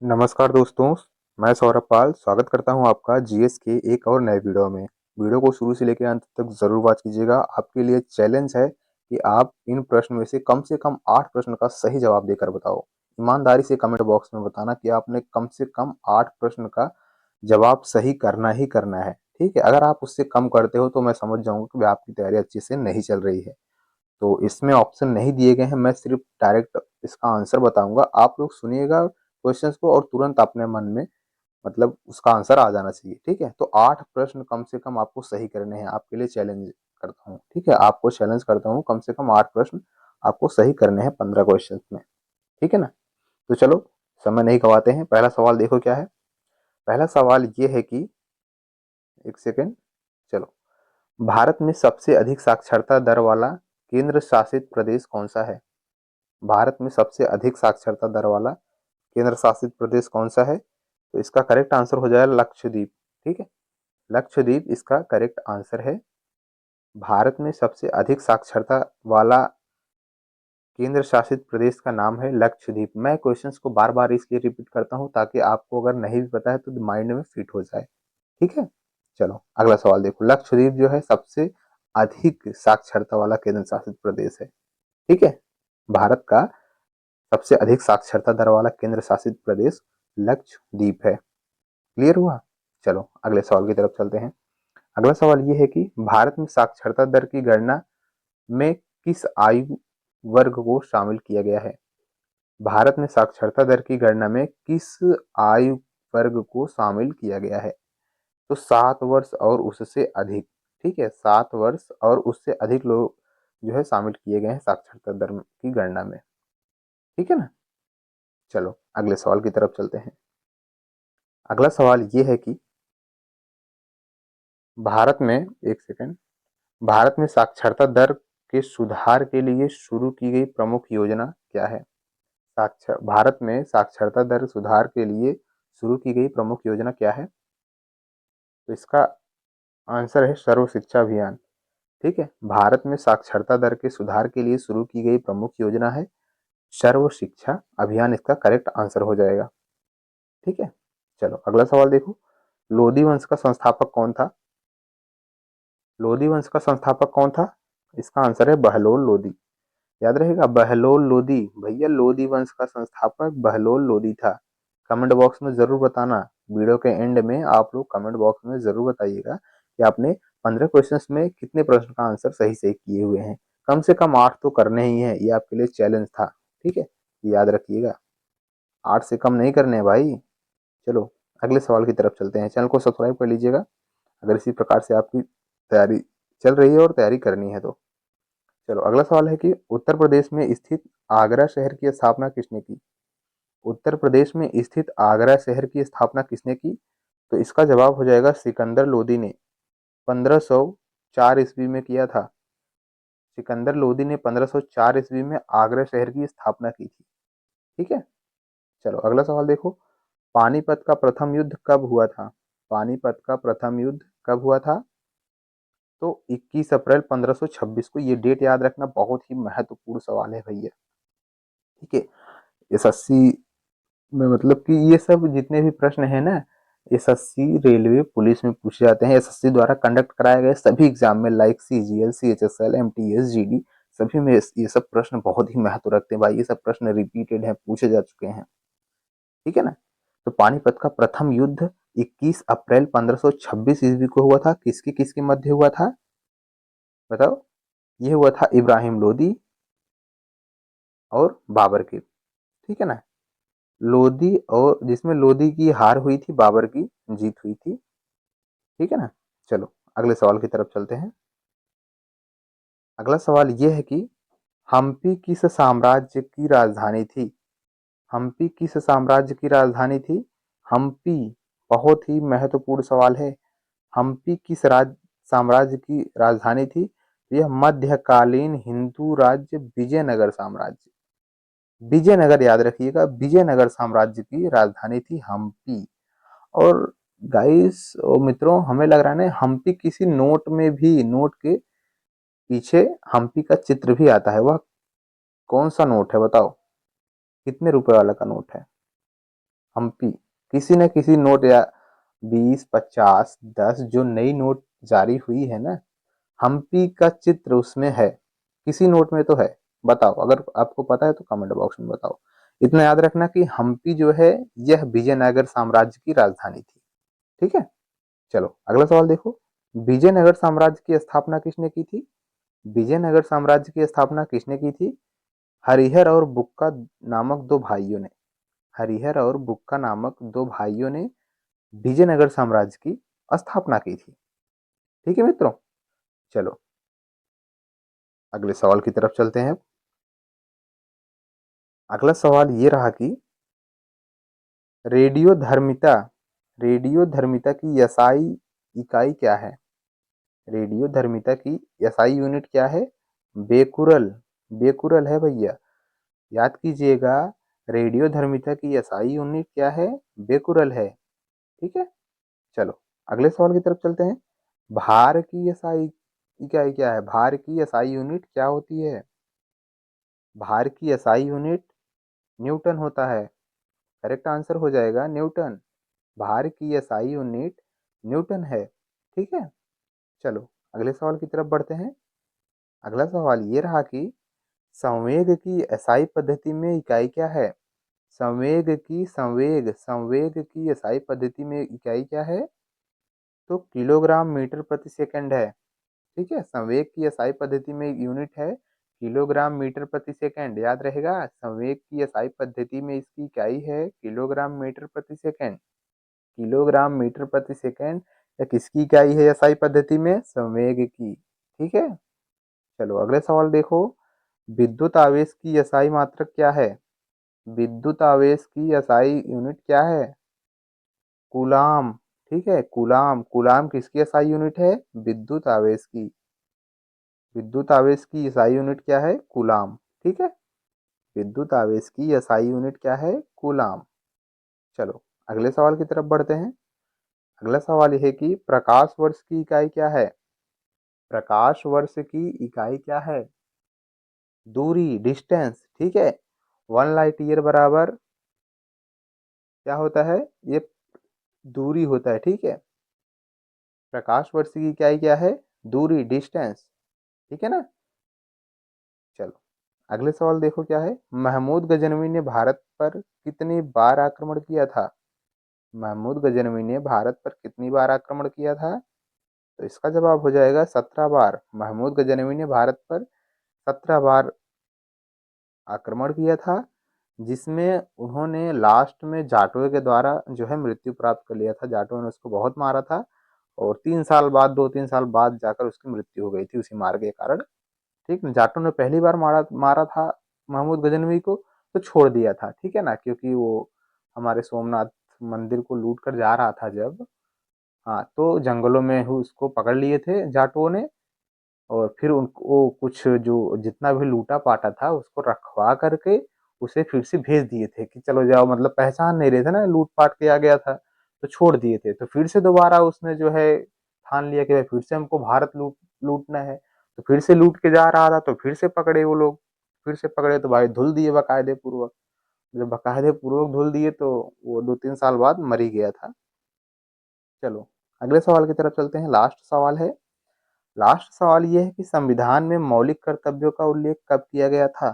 नमस्कार दोस्तों, मैं सौरभ पाल स्वागत करता हूं आपका जीएस के एक और नए वीडियो में। वीडियो को शुरू से लेकर अंत तक ज़रूर वॉच कीजिएगा। आपके लिए चैलेंज है कि आप इन प्रश्न में से कम 8 प्रश्न का सही जवाब देकर बताओ। ईमानदारी से कमेंट बॉक्स में बताना कि आपने कम से कम 8 प्रश्न का जवाब सही करना ही करना है, ठीक है? अगर आप उससे कम करते हो तो मैं समझ जाऊँगा कि आपकी तैयारी अच्छे से नहीं चल रही है। तो इसमें ऑप्शन नहीं दिए गए हैं, मैं सिर्फ डायरेक्ट इसका आंसर बताऊंगा। आप लोग सुनिएगा क्वेश्चंस को और तुरंत अपने मन में मतलब उसका आंसर आ जाना चाहिए, ठीक है? तो 8 प्रश्न कम से कम आपको सही करने हैं। आपके लिए चैलेंज करता हूँ, ठीक है? आपको चैलेंज करता हूँ, कम से कम 8 प्रश्न आपको सही करने हैं 15 क्वेश्चन में, ठीक है ना? तो चलो समय नहीं गवाते हैं। पहला सवाल देखो क्या है। पहला सवाल ये है कि एक सेकेंड, चलो, भारत में सबसे अधिक साक्षरता दर वाला केंद्र शासित प्रदेश कौन सा है? भारत में सबसे अधिक साक्षरता दर वाला केंद्र शासित प्रदेश कौन सा है? तो इसका करेक्ट आंसर हो जाएगा लक्षद्वीप, ठीक है? लक्षद्वीप इसका करेक्ट आंसर है। भारत में सबसे अधिक साक्षरता वाला केंद्र शासित प्रदेश का नाम है लक्षद्वीप। मैं क्वेश्चंस को बार बार इसलिए रिपीट करता हूं ताकि आपको अगर नहीं भी पता है तो माइंड में फिट हो जाए, ठीक है? चलो अगला सवाल देखो। लक्षद्वीप जो है सबसे अधिक साक्षरता वाला केंद्र शासित प्रदेश है, ठीक है? भारत का सबसे अधिक साक्षरता दर वाला केंद्र शासित प्रदेश लक्षद्वीप है। क्लियर हुआ? चलो अगले सवाल की तरफ चलते हैं। अगला सवाल ये है कि भारत में साक्षरता दर की गणना में किस आयु वर्ग को शामिल किया गया है? भारत में साक्षरता दर की गणना में किस आयु वर्ग को शामिल किया गया है? तो 7 वर्ष और उससे अधिक, ठीक है? 7 वर्ष और उससे अधिक लोग जो है शामिल किए गए हैं साक्षरता दर की गणना में, ठीक है ना? चलो अगले सवाल की तरफ चलते हैं। अगला सवाल ये है कि भारत में एक सेकंड, भारत में साक्षरता दर के सुधार के लिए शुरू की गई प्रमुख योजना क्या है? साक्षर भारत में साक्षरता दर सुधार के लिए शुरू की गई प्रमुख योजना क्या है? तो इसका आंसर है सर्व शिक्षा अभियान, ठीक है? भारत में साक्षरता दर के सुधार के लिए शुरू की गई प्रमुख योजना है सर्व शिक्षा अभियान। इसका करेक्ट आंसर हो जाएगा, ठीक है? चलो अगला सवाल देखो। लोधी वंश का संस्थापक कौन था? लोधी वंश का संस्थापक कौन था? इसका आंसर है बहलोल लोधी। याद रहेगा, बहलोल लोधी। भैया लोधी वंश का संस्थापक बहलोल लोधी था। कमेंट बॉक्स में जरूर बताना। वीडियो के एंड में आप लोग कमेंट बॉक्स में जरूर बताइएगा कि आपने 15 क्वेश्चंस में कितने प्रश्न का आंसर सही से किए हुए हैं। कम से कम 8 तो करने ही है, ये आपके लिए चैलेंज था, ठीक है? याद रखिएगा, 8 से कम नहीं करने हैं भाई। चलो अगले सवाल की तरफ चलते हैं। चैनल को सब्सक्राइब कर लीजिएगा अगर इसी प्रकार से आपकी तैयारी चल रही है और तैयारी करनी है तो। चलो अगला सवाल है कि उत्तर प्रदेश में स्थित आगरा शहर की स्थापना किसने की? उत्तर प्रदेश में स्थित आगरा शहर की स्थापना किसने की? तो इसका जवाब हो जाएगा सिकंदर लोदी ने। 1504 ईस्वी में किया था। सिकंदर लोदी ने 1504 ईस्वी में आगरा शहर की स्थापना की थी, ठीक है? चलो अगला सवाल देखो। पानीपत का प्रथम युद्ध कब हुआ था? पानीपत का प्रथम युद्ध कब हुआ था? तो 21 अप्रैल 1526 को। ये डेट याद रखना, बहुत ही महत्वपूर्ण सवाल है भैया, ठीक है? एसएससी में मतलब कि ये सब जितने भी प्रश्न है ना, एसएससी रेलवे पुलिस में पूछे जाते हैं। एसएससी द्वारा कंडक्ट कराए गए सभी एग्जाम में like CGL CHSL MTS GD सभी में ये सब प्रश्न बहुत ही महत्व रखते हैं भाई। ये सब प्रश्न रिपीटेड हैं, पूछे जा चुके हैं, ठीक है ना? तो पानीपत का प्रथम युद्ध 21 अप्रैल 1526 ईस्वी को हुआ था। किसके किसके मध्य हुआ था बताओ? ये हुआ था इब्राहिम लोदी और बाबर के, ठीक है ना? लोदी, और जिसमें लोदी की हार हुई थी, बाबर की जीत हुई थी, ठीक है ना? चलो अगले सवाल की तरफ चलते हैं। अगला सवाल यह है कि हम्पी किस साम्राज्य की राजधानी थी? हम्पी किस साम्राज्य की राजधानी थी? हम्पी बहुत ही महत्वपूर्ण सवाल है। हम्पी किस साम्राज्य की राजधानी थी? यह मध्यकालीन हिंदू राज्य विजयनगर साम्राज्य, विजयनगर याद रखिएगा, विजयनगर साम्राज्य की राजधानी थी हम्पी। और गाइस और मित्रों, हमें लग रहा है ना हम्पी किसी नोट में भी, नोट के पीछे हम्पी का चित्र भी आता है। वह कौन सा नोट है बताओ? कितने रुपए वाला का नोट है? हम्पी, किसी न किसी नोट या 20, 50, 10 जो नई नोट जारी हुई है ना, हम्पी का चित्र उसमें है, किसी नोट में तो है। बताओ, अगर आपको पता है तो कमेंट बॉक्स में बताओ। इतना याद रखना कि हम्पी जो है यह विजयनगर साम्राज्य की राजधानी थी। ठीक है, चलो अगला सवाल देखो। विजयनगर साम्राज्य की स्थापना किसने की थी? विजयनगर साम्राज्य की स्थापना किसने की थी? हरिहर और बुक्का नामक दो भाइयों ने। हरिहर और बुक्का नामक दो भाइयों ने विजयनगर साम्राज्य की स्थापना की थी। ठीक है मित्रों, चलो अगले सवाल की तरफ चलते हैं। अगला सवाल ये रहा कि रेडियोधर्मिता रेडियोधर्मिता की एसआई इकाई क्या है? रेडियोधर्मिता की एसआई यूनिट क्या है? बेकुरल। बेकुरल है भैया, याद कीजिएगा। रेडियोधर्मिता की एसआई यूनिट क्या है? बेकुरल है। ठीक है, चलो अगले सवाल की तरफ चलते हैं। भार की एसआई इकाई क्या है? भार की एसआई यूनिट क्या होती है? भार की एसआई यूनिट न्यूटन होता है। करेक्ट आंसर हो जाएगा न्यूटन। भार की एसआई यूनिट न्यूटन है। ठीक है, चलो अगले सवाल की तरफ बढ़ते हैं। अगला सवाल ये रहा कि संवेग की एसआई पद्धति में इकाई क्या है? संवेग की एसआई पद्धति में इकाई क्या है? तो किलोग्राम मीटर प्रति सेकंड है। ठीक है, संवेग की एसआई पद्धति में यूनिट है किलोग्राम मीटर प्रति सेकंड, याद रहेगा। संवेग की एसआई पद्धति में इसकी इकाई है किलोग्राम मीटर प्रति सेकंड। किलोग्राम मीटर प्रति सेकंड या किसकी इकाई है एसआई पद्धति में? संवेग की। ठीक है, चलो अगले सवाल देखो। विद्युत आवेश की एसआई मात्रक क्या है? विद्युत आवेश की एसआई यूनिट क्या है? कूलाम। ठीक है, कूलाम। कूलाम किसकी एसआई यूनिट है? विद्युत आवेश की। विद्युत आवेश की एसआई यूनिट क्या है? कूलाम। ठीक है, विद्युत आवेश की एसआई यूनिट क्या है? कूलाम। चलो अगले सवाल की तरफ बढ़ते हैं। अगला सवाल यह है कि प्रकाश वर्ष की इकाई क्या है? प्रकाश वर्ष की इकाई क्या है? दूरी, डिस्टेंस। ठीक है, 1 लाइट ईयर बराबर क्या होता है? ये दूरी होता है। ठीक है, प्रकाश वर्ष की इकाई क्या है? दूरी, डिस्टेंस। ठीक है ना, चलो अगले सवाल देखो क्या है। महमूद गजनवी ने भारत पर कितनी बार आक्रमण किया था? महमूद गजनवी ने भारत पर कितनी बार आक्रमण किया था? तो इसका जवाब हो जाएगा 17 बार। महमूद गजनवी ने भारत पर 17 बार आक्रमण किया था, जिसमें उन्होंने लास्ट में जाटों के द्वारा जो है मृत्यु प्राप्त कर लिया था। जाटों ने उसको बहुत मारा था और 3 साल बाद, 2-3 साल बाद जाकर उसकी मृत्यु हो गई थी उसी मार के कारण। ठीक है, जाटों ने पहली बार मारा मारा था महमूद गजनवी को, तो छोड़ दिया था। ठीक है ना, क्योंकि वो हमारे सोमनाथ मंदिर को लूट कर जा रहा था जब, हाँ, तो जंगलों में ही उसको पकड़ लिए थे जाटों ने। और फिर उनको कुछ जो जितना भी लूटा पाटा था उसको रखवा करके उसे फिर से भेज दिए थे कि चलो जाओ, मतलब पहचान नहीं रहे थे ना, लूट पाट के आ गया था तो छोड़ दिए थे। तो फिर से दोबारा उसने जो है ठान लिया कि भाई फिर से हमको भारत लूटना है। तो फिर से लूट के जा रहा था तो फिर से पकड़े वो लोग। फिर से पकड़े तो भाई धुल दिए बाकायदे पूर्वक। जब बाकायदे पूर्वक धुल दिए तो वो 2-3 साल बाद मर ही गया था। चलो अगले सवाल की तरफ चलते हैं। लास्ट सवाल है। लास्ट सवाल ये है कि संविधान में मौलिक कर्तव्यों का उल्लेख कब किया गया था?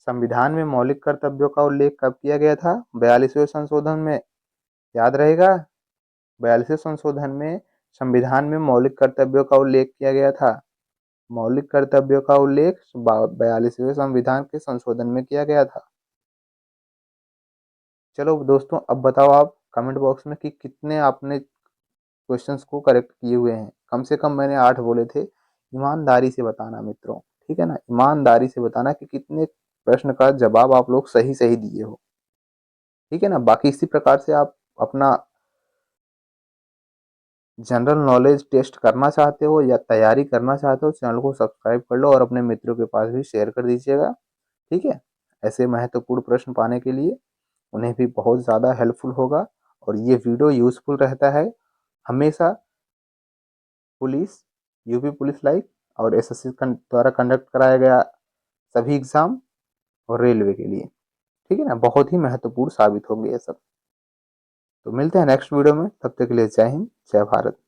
संविधान में मौलिक कर्तव्यों का उल्लेख कब किया गया था? 42वें संशोधन में, याद रहेगा। 42वें संशोधन में संविधान में मौलिक कर्तव्यों का उल्लेख किया गया था। मौलिक कर्तव्यों का उल्लेख 42वें संविधान के संशोधन में किया गया था। चलो दोस्तों, अब बताओ आप कमेंट बॉक्स में कि कितने आपने क्वेश्चंस को करेक्ट किए हुए हैं। कम से कम मैंने 8 बोले थे। ईमानदारी से बताना मित्रों, ठीक है ना, ईमानदारी से बताना कि कितने प्रश्न का जवाब आप लोग सही सही दिए हो। ठीक है ना, बाकी इसी प्रकार से आप अपना जनरल नॉलेज टेस्ट करना चाहते हो या तैयारी करना चाहते हो, चैनल को सब्सक्राइब कर लो और अपने मित्रों के पास भी शेयर कर दीजिएगा। ठीक है, ऐसे महत्वपूर्ण प्रश्न पाने के लिए उन्हें भी बहुत ज़्यादा हेल्पफुल होगा। और ये वीडियो यूजफुल रहता है हमेशा पुलिस, यूपी पुलिस लाइक और एसएससी द्वारा कंडक्ट कराया गया सभी एग्जाम और रेलवे के लिए। ठीक है ना, बहुत ही महत्वपूर्ण साबित होंगे ये सब। तो मिलते हैं नेक्स्ट वीडियो में, तब तक के लिए जय हिंद, जय भारत।